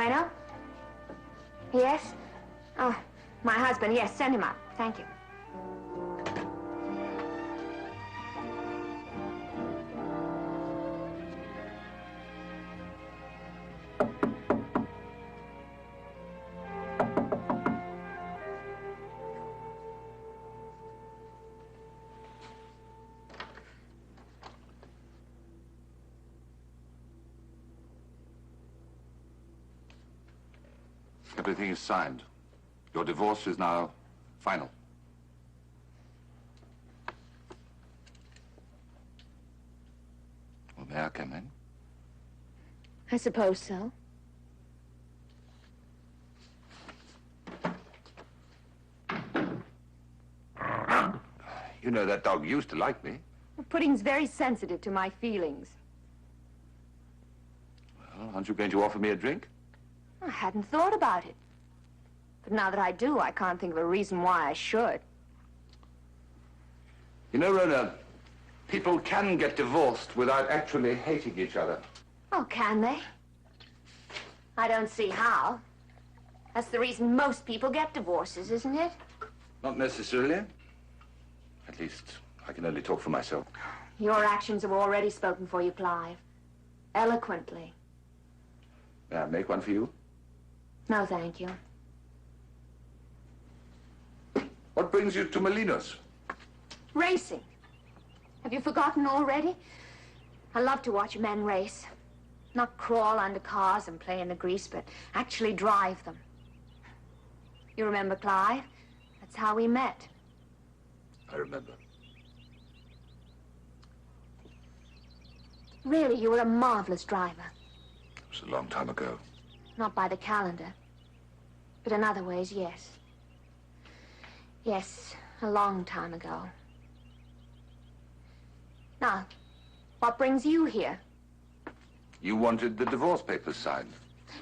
Bueno? Yes? Oh, my husband, yes, send him up. Thank you. Everything is signed. Your divorce is now final. Well, may I come in? I suppose so. You know, that dog used to like me. Well, Pudding's very sensitive to my feelings. Well, aren't you going to offer me a drink? I hadn't thought about it. But now that I do, I can't think of a reason why I should. You know, Rhona, people can get divorced without actually hating each other. Oh, can they? I don't see how. That's the reason most people get divorces, isn't it? Not necessarily. At least, I can only talk for myself. Your actions have already spoken for you, Clive. Eloquently. May I make one for you? No, thank you. What brings you to Molinos? Racing. Have you forgotten already? I love to watch men race. Not crawl under cars and play in the grease, but actually drive them. You remember Clive? That's how we met. I remember. Really, you were a marvelous driver. It was a long time ago. Not by the calendar. But in other ways, yes. Yes, a long time ago. Now, what brings you here? You wanted the divorce papers signed.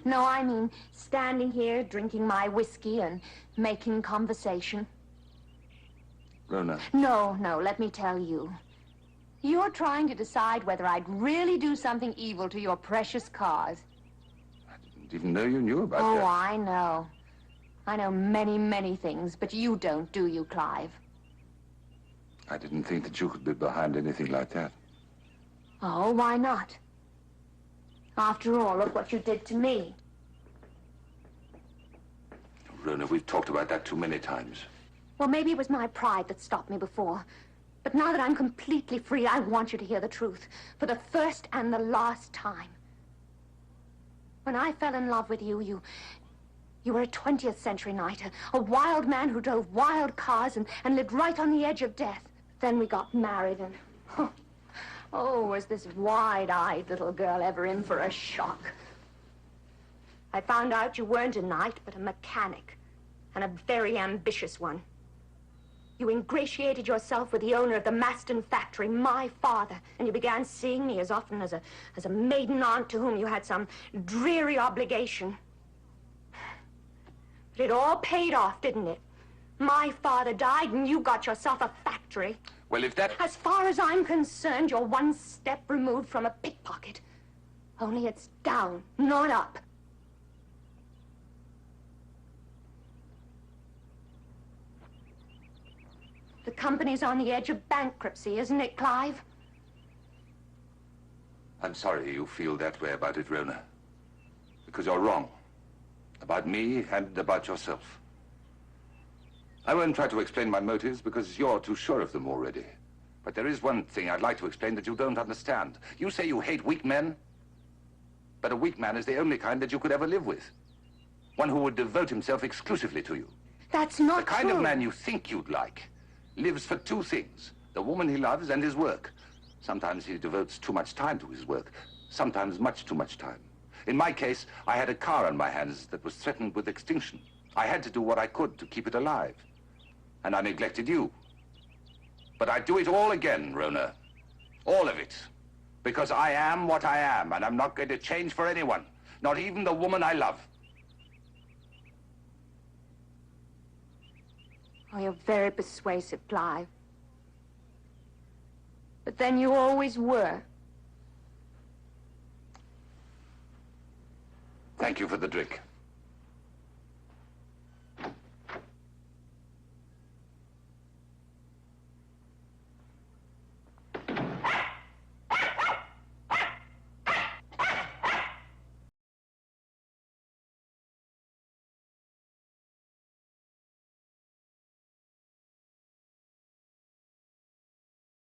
No, I mean standing here, drinking my whiskey and making conversation. Rhona. No, let me tell you. You're trying to decide whether I'd really do something evil to your precious cause. I didn't even know you knew about that. Oh, I know. I know many, many things, but you don't, do you, Clive? I didn't think that you could be behind anything like that. Oh, why not? After all, look what you did to me. Rhona, we've talked about that too many times. Well, maybe it was my pride that stopped me before. But now that I'm completely free, I want you to hear the truth. For the first and the last time. When I fell in love with you, you were a 20th century knight, a wild man who drove wild cars and lived right on the edge of death. Then we got married and... Oh, was this wide-eyed little girl ever in for a shock. I found out you weren't a knight, but a mechanic, and a very ambitious one. You ingratiated yourself with the owner of the Mastin factory, my father, and you began seeing me as often as a maiden aunt to whom you had some dreary obligation. But it all paid off, didn't it? My father died and you got yourself a factory. Well, if that... As far as I'm concerned, you're one step removed from a pickpocket. Only it's down, not up. The company's on the edge of bankruptcy, isn't it, Clive? I'm sorry you feel that way about it, Rhona. Because you're wrong. About me and about yourself. I won't try to explain my motives because you're too sure of them already. But there is one thing I'd like to explain that you don't understand. You say you hate weak men, but a weak man is the only kind that you could ever live with. One who would devote himself exclusively to you. That's not true. The kind of true. man you think you'd like lives for two things, the woman he loves and his work. Sometimes he devotes too much time to his work, sometimes much too much time. In my case, I had a car on my hands that was threatened with extinction. I had to do what I could to keep it alive. And I neglected you. But I'd do it all again, Rhona. All of it. Because I am what I am, and I'm not going to change for anyone. Not even the woman I love. Oh, you're very persuasive, Clive. But then you always were. Thank you for the drink.